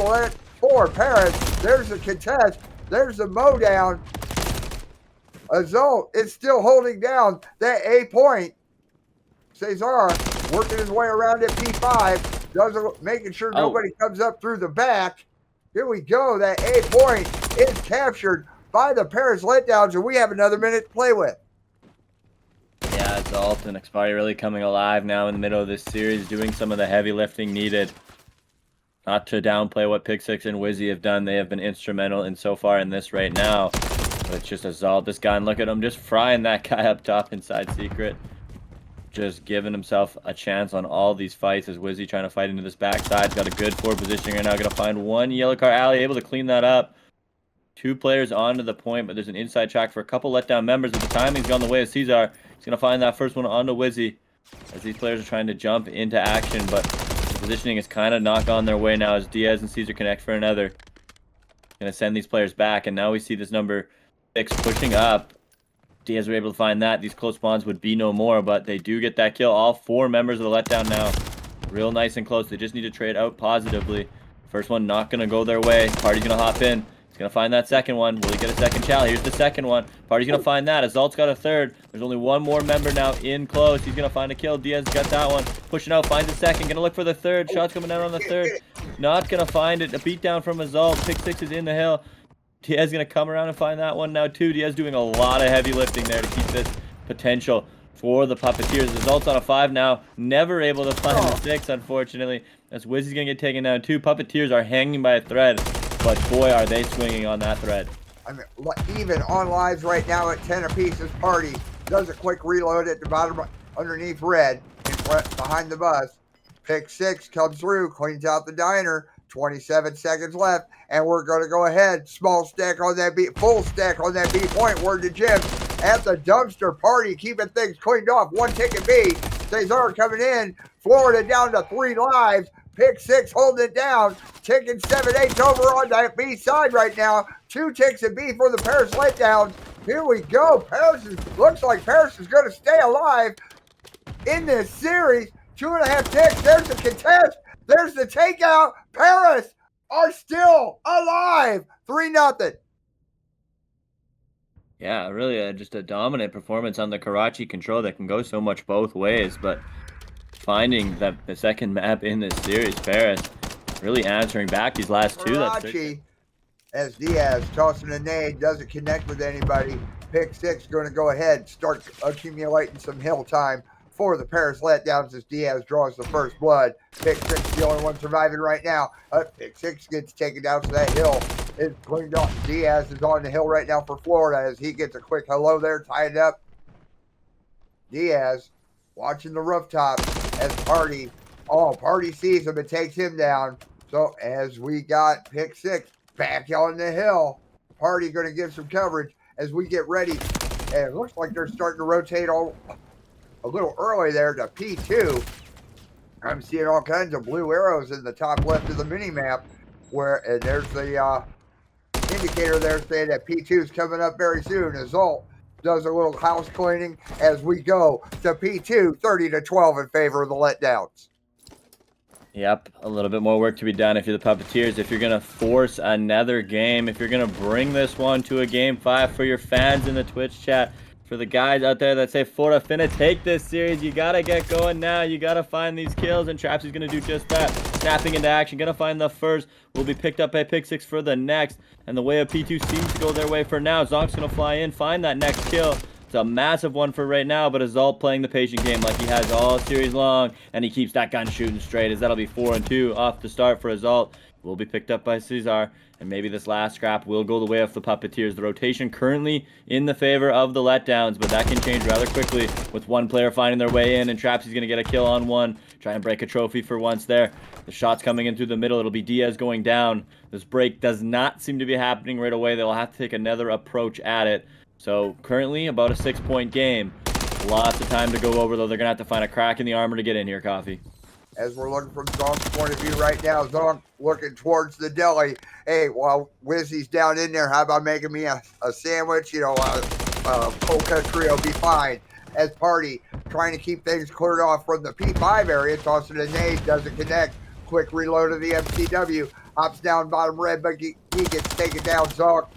Paris. There's the contest. There's the mow down. Zalt is still holding down that A point. Cesar working his way around at P5. Making sure nobody comes up through the back. Here we go. That A point is captured by the Paris Letdowns, and we have another minute to play with. Yeah, Zalt and Expiry really coming alive now in the middle of this series, doing some of the heavy lifting needed. Not to downplay what Pick 6 and MWIII have done. They have been instrumental in so far in this right now. But it's just a Zalt. This guy, and look at him, just frying that guy up top inside secret. Just giving himself a chance on all these fights as MWIII trying to fight into this backside. He's got a good forward positioning right now. Going to find 1 yellow car alley, able to clean that up. 2 players onto the point, but there's an inside track for a couple letdown members. But the timing's gone the way of Cesar. He's going to find that first one onto MWIII as these players are trying to jump into action. But the positioning is kind of not gone their way now as Diaz and Cesar connect for another. Going to send these players back, and now we see this number 6 pushing up. Diaz were able to find that. These close spawns would be no more, but they do get that kill. All 4 members of the letdown now. Real nice and close. They just need to trade out positively. First one not going to go their way. Party's going to hop in. He's going to find that second one. Will he get a second challenge? Here's the second one. Party's going to find that. Zalt's got a third. There's only 1 more member now in close. He's going to find a kill. Diaz got that one. Pushing out, finds the second. Going to look for the third. Shots coming out on the third. Not going to find it. A beatdown from Zalt. Pick 6 is in the hill. Diaz going to come around and find that one now, too. Diaz doing a lot of heavy lifting there to keep this potential for the Puppeteers. Results on a 5 now. Never able to find the 6, unfortunately. As MWIII's going to get taken down, too. Puppeteers are hanging by a thread, but boy, are they swinging on that thread. I mean, even on lives right now at 10 apiece, this Party does a quick reload at the bottom underneath red, in front, behind the bus. Pick 6 comes through, cleans out the diner. 27 seconds left, and we're going to go ahead. Small stack on that B, full stack on that B point. Word to Jim at the dumpster. Party keeping things cleaned off. 1 ticket B. Cesar coming in. Florida down to 3 lives. Pick 6 holding it down. Ticking 7-8 over on that B side right now. 2 ticks and B for the Paris Letdowns. Here we go. Looks like Paris is going to stay alive in this series. 2.5 ticks. There's the contest. There's the takeout. Paris are still alive. 3-0. Yeah, really just a dominant performance on the Karachi control that can go so much both ways. But finding the second map in this series, Paris really answering back these last 2. Karachi, as Diaz tossing a nade, doesn't connect with anybody. Pick 6 going to go ahead, start accumulating some hill time for the Paris Letdowns as Diaz draws the first blood. Pick 6 the only one surviving right now. Pick 6 gets taken down, so that hill is cleaned off. Diaz is on the hill right now for Florida as he gets a quick hello there, tied up. Diaz watching the rooftop as Party sees him and takes him down. So as we got pick 6 back on the hill, Party going to give some coverage as we get ready. And it looks like they're starting to rotate a little early there to P2. I'm seeing all kinds of blue arrows in the top left of the mini map, and there's the indicator there saying that P2 is coming up very soon. Azult does a little house cleaning as we go to P2, 30-12 in favor of the Letdowns. Yep, a little bit more work to be done if you're the Puppeteers. If you're going to force another game, if you're going to bring this one to a game 5 for your fans in the Twitch chat, for the guys out there that say Florida finna take this series, you got to get going now. You got to find these kills, and Trapsy's going to do just that. Snapping into action, going to find the first, will be picked up by pick 6 for the next, and the way of P2 seems to go their way for now. Zonk's going to fly in, find that next kill. It's a massive one for right now, but Azult playing the patient game like he has all series long, and he keeps that gun shooting straight, as that'll be 4-2 off the start for Azult. Will be picked up by Cesar, and maybe this last scrap will go the way of the Puppeteers. The rotation currently in the favor of the Letdowns, but that can change rather quickly with one player finding their way in, and Trapsy's going to get a kill on one. Try and break a trophy for once there. The shot's coming in through the middle. It'll be Diaz going down. This break does not seem to be happening right away. They'll have to take another approach at it. So currently about a 6-point game. Lots of time to go over, though. They're going to have to find a crack in the armor to get in here, Coffee. As we're looking from Zonk's point of view right now, Zonk looking towards the deli. Hey, while Wizzy's down in there, how about making me a sandwich? You know, a cold cut trio be fine. As Party trying to keep things cleared off from the P5 area, tossing a nade, doesn't connect. Quick reload of the MCW, hops down bottom red, but he gets taken down. Zonk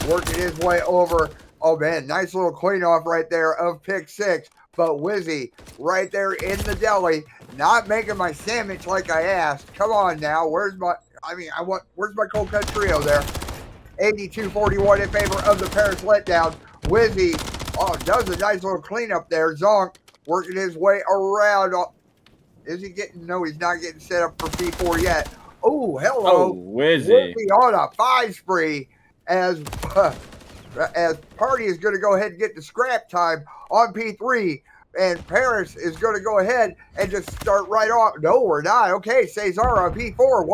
working his way over. Oh man, nice little clean off right there of pick 6. But Wizzy right there in the deli, not making my sandwich like I asked. Come on now, where's my cold cut trio there? 82-41 in favor of the Paris Letdowns. Wizzy, does a nice little cleanup there. Zonk working his way around. Is he getting? No, he's not getting set up for P4 yet. Oh, hello, Wizzy on a 5 spree as Party is going to go ahead and get the scrap time on P3, and Paris is going to go ahead and just start right off. No, we're not. Okay, Cesar on P4,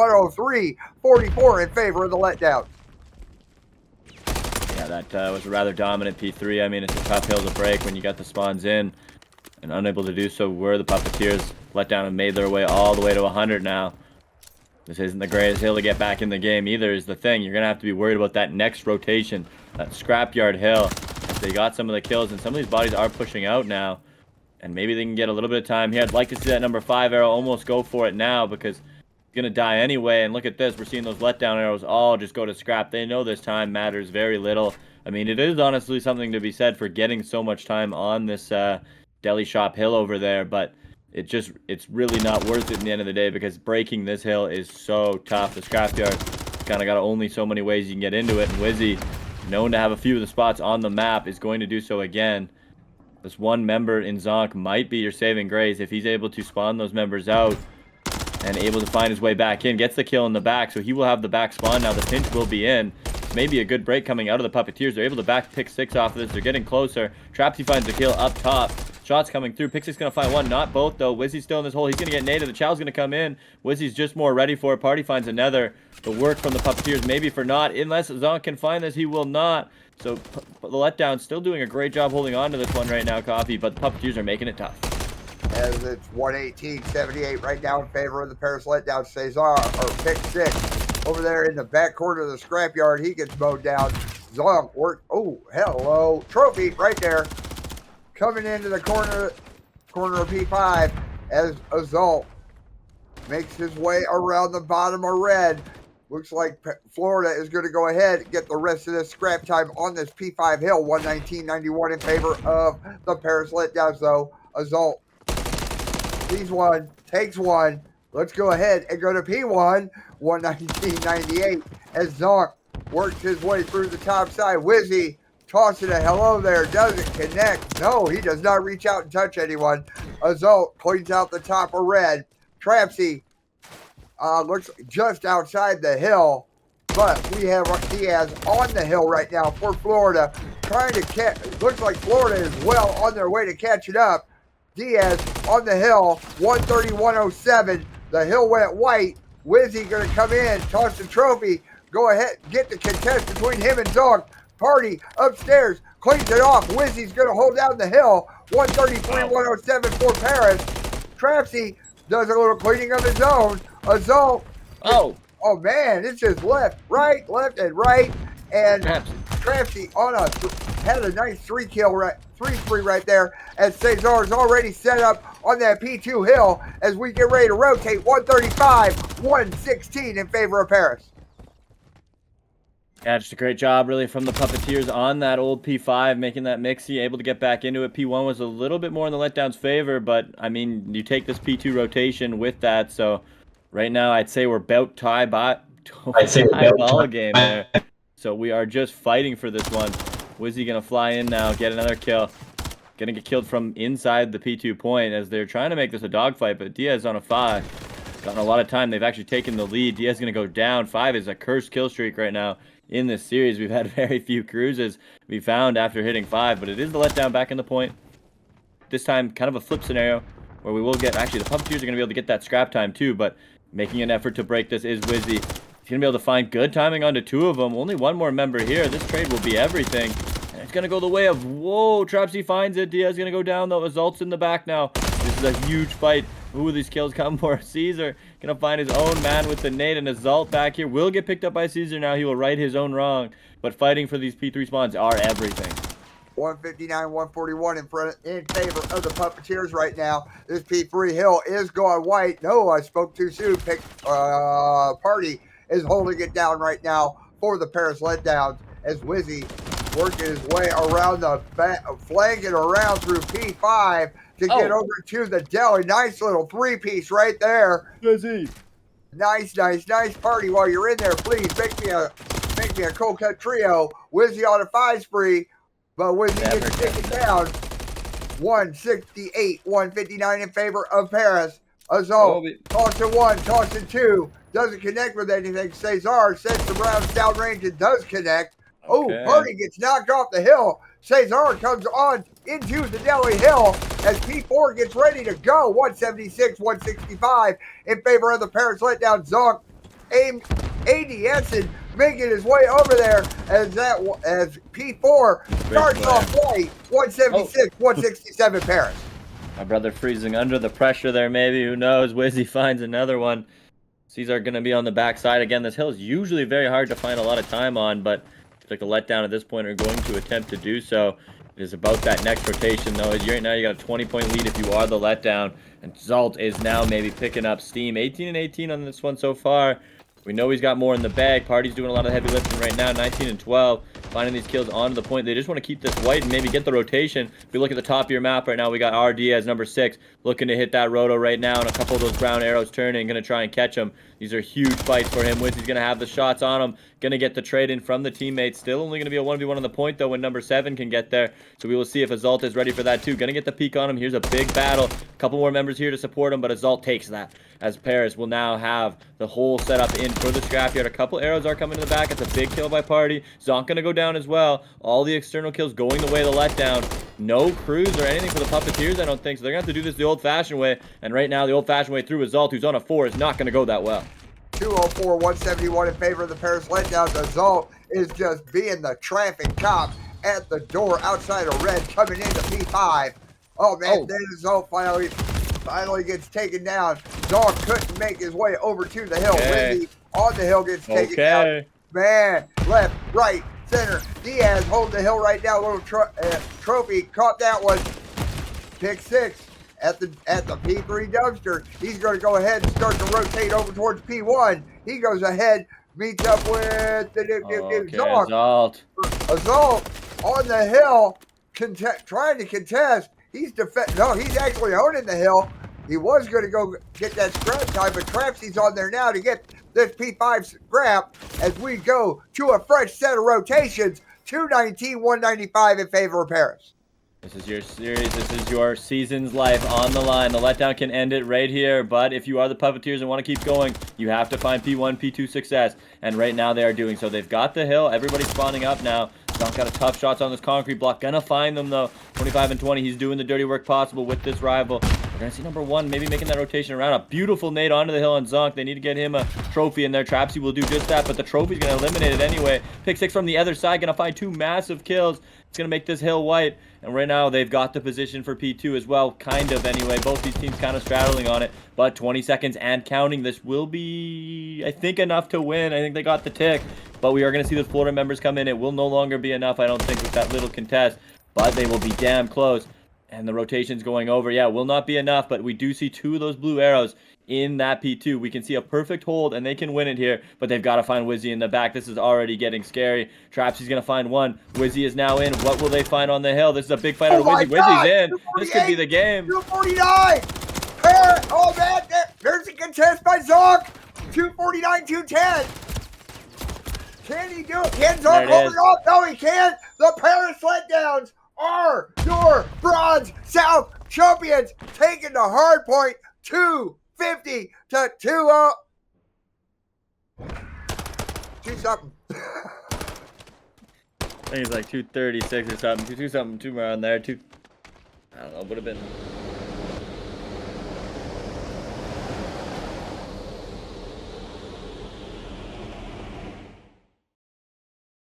103-44 in favor of the Letdowns. Yeah, that was a rather dominant P3. I mean, it's a tough hill to break when you got the spawns in, and unable to do so were the Puppeteers. Letdown have made their way all the way to 100 now. This isn't the greatest hill to get back in the game either, is the thing. You're going to have to be worried about that next rotation, that scrapyard hill. They got some of the kills, and some of these bodies are pushing out now. And maybe they can get a little bit of time here. I'd like to see that number 5 arrow almost go for it now, because it's going to die anyway. And look at this. We're seeing those letdown arrows all just go to scrap. They know this time matters very little. I mean, it is honestly something to be said for getting so much time on this deli shop hill over there, but it's really not worth it in the end of the day, because breaking this hill is so tough. The scrapyard kind of got only so many ways you can get into it, and Wizzy, known to have a few of the spots on the map, is going to do so again. This one member in Zonk might be your saving grace if he's able to spawn those members out and able to find his way back in. Gets the kill in the back, so he will have the back spawn now. The pinch will be in. Maybe a good break coming out of the Puppeteers. They're able to back pick 6 off of this. They're getting closer. Trapsy finds the kill up top. Shots coming through. Pick 6 going to find one. Not both, though. Wizzy's still in this hole. He's going to get naded. The Chow's going to come in. Wizzy's just more ready for it. Party finds another. The work from the Puppeteers maybe for not. Unless Zonk can find this, he will not. So the Letdown still doing a great job holding on to this one right now, Coffee. But the Puppeteers are making it tough. As it's 118-78 right now in favor of the Paris Letdowns. Cesar, or pick 6, over there in the back corner of the scrapyard. He gets mowed down. Zonk work. Oh, hello. Trophy right there. Coming into the corner of P5 as Azult makes his way around the bottom of red. Looks like Florida is going to go ahead and get the rest of this scrap time on this P5 hill. 119-91 in favor of the Paris Letdowns, though. Azult sees one, takes one. Let's go ahead and go to P1. 119-98 as Zonk works his way through the top side. Wizzy tossing a hello there. Doesn't connect. No, he does not reach out and touch anyone. Azult cleans out the top of red. Trapsy looks just outside the hill. But we have Diaz on the hill right now for Florida. Trying to catch. Looks like Florida is well on their way to catching up. Diaz on the hill. 130-107. The hill went white. Wizzy going to come in. Toss the trophy. Go ahead. Get the contest between him and Zonk. Party upstairs. Cleans it off. Wizzy's going to hold down the hill. 133-107 for Paris. Trapsy does a little cleaning of his own. Azult. Oh man, it's just left, and right. And Trapsy had a nice 3-3 right there, as Cesar's already set up on that P2 hill as we get ready to rotate. 135-116 in favor of Paris. Yeah, just a great job really from the Puppeteers on that old P5, making that MWIII, able to get back into it. P1 was a little bit more in the Letdown's favor, but I mean, you take this P2 rotation with that, so right now I'd say we're about tie ball game there. So we are just fighting for this one. Wizzy gonna fly in now, get another kill. Gonna get killed from inside the P2 point as they're trying to make this a dogfight, but Diaz on a 5. Gotten a lot of time. They've actually taken the lead. Diaz gonna go down. 5 is a cursed kill streak right now in this series. We've had very few cruises we found after hitting 5, but it is the letdown back in the point. This time, kind of a flip scenario where we will get, actually the Puppeteers are gonna be able to get that scrap time too, but making an effort to break this is Wizzy. He's going to be able to find good timing onto 2 of them. Only one more member here. This trade will be everything. And it's going to go the way of, whoa, Trapsy finds it. Diaz going to go down, though. Azult's in the back now. This is a huge fight. Ooh, these kills come for Caesar. Going to find his own man with the nade, and Azult back here will get picked up by Caesar now. He will right his own wrong. But fighting for these P3 spawns are everything. 159-141 in favor of the Puppeteers right now. This P3 hill is going white. No, I spoke too soon. Party is holding it down right now for the Paris Letdowns as Wizzy working his way around the flanking around through P5 to get over to the deli. Nice little 3-piece right there. Wizzy. Nice Party. While you're in there, please make me a cold cut trio. Wizzy on a 5 spree. But Wizzy gets taken down. 168-159 in favor of Paris. Azult tossing 1, tossing 2. Doesn't connect with anything. Cesar sends the rounds downrange and does connect. Okay. Oh, Party gets knocked off the hill. Cesar comes on into the deli hill as P4 gets ready to go. 176-165 in favor of the Paris Letdown. Zonk ADS making his way over there as P4 starts off white. 176-167 Paris. My brother freezing under the pressure there, maybe. Who knows? Wizzy finds another one. Caesar going to be on the backside again. This hill is usually very hard to find a lot of time on, but like a letdown at this point are going to attempt to do so. It is about that next rotation, though. Right now, you got a 20-point lead if you are the letdown, and Zalt is now maybe picking up steam. 18-18 on this one so far. We know he's got more in the bag. Party's doing a lot of heavy lifting right now. 19-12, finding these kills onto the point. They just want to keep this white and maybe get the rotation. If you look at the top of your map right now, we got RD as number 6, looking to hit that roto right now, and a couple of those brown arrows turning, going to try and catch him. These are huge fights for him. Wizzy's going to have the shots on him, going to get the trade in from the teammates. Still only going to be a 1v1 on the point, though, when number 7 can get there. So we will see if Azult is ready for that, too. Going to get the peek on him. Here's a big battle. A couple more members here to support him, but Azult takes that, as Paris will now have the whole setup in for the scrapyard. A couple arrows are coming to the back. It's a big kill by Party. Zonk going to go down as well. All the external kills going the way of the letdown. No crews or anything for the Puppeteers, I don't think. So they're going to have to do this the old-fashioned way. And right now, the old-fashioned way through Azult, who's on a 4, is not going to go that well. 204-171 in favor of the Paris Letdowns. Azult is just being the traffic cop at the door outside of red, coming into P5. Oh, man, then Azult finally gets taken down. Zonk couldn't make his way over to the hill. Wizzy on the hill gets taken down. Man, left, right, center. Diaz holding the hill right now. Little trophy, caught that one. Pick 6 at the P3 dumpster. He's going to go ahead and start to rotate over towards P1. He goes ahead, meets up with the Azult. Azult on the hill, trying to contest. He's actually owning the hill. He was going to go get that scrap time, but Trapsy's on there now to get this P5 scrap as we go to a fresh set of rotations. 219, 195 in favor of Paris. This is your series. This is your season's life on the line. The letdown can end it right here. But if you are the Puppeteers and want to keep going, you have to find P1, P2 success. And right now they are doing so. They've got the hill. Everybody's spawning up now. Zonk got a tough shots on this concrete block. Gonna find them though. 25 and 20. He's doing the dirty work possible with this rival. We're gonna see number one maybe making that rotation around. A beautiful nade onto the hill on Zonk. They need to get him a trophy in there. Trapsy will do just that, but the trophy's gonna eliminate it anyway. Pick 6 from the other side. Gonna find 2 massive kills. It's gonna make this hill white. And right now they've got the position for P2 as well, kind of anyway. Both these teams kind of straddling on it, but 20 seconds and counting. This will be, I think, enough to win. I think they got the tick, but we are going to see those Florida members come in. It will no longer be enough, I don't think, with that little contest, but they will be damn close. And the rotation's going over. Yeah, will not be enough, but we do see 2 of those blue arrows in that P2. We can see a perfect hold, and they can win it here, but they've got to find MWIII in the back. This is already getting scary. Trapsy's going to find one. MWIII is now in. What will they find on the hill? This is a big fight out of MWIII. MWIII's in. This could be the game. 249. Paris. Oh, man. There's a contest by Zonk. 249, 210. Can he do it? Can Zonk hold it off? No, he can't. The Paris Letdowns are your Bronze South champions, taking the Hardpoint 250 to 2-0. Do something. I think it's like 236 or something. 2 something, 2 around there. I don't know. Would have been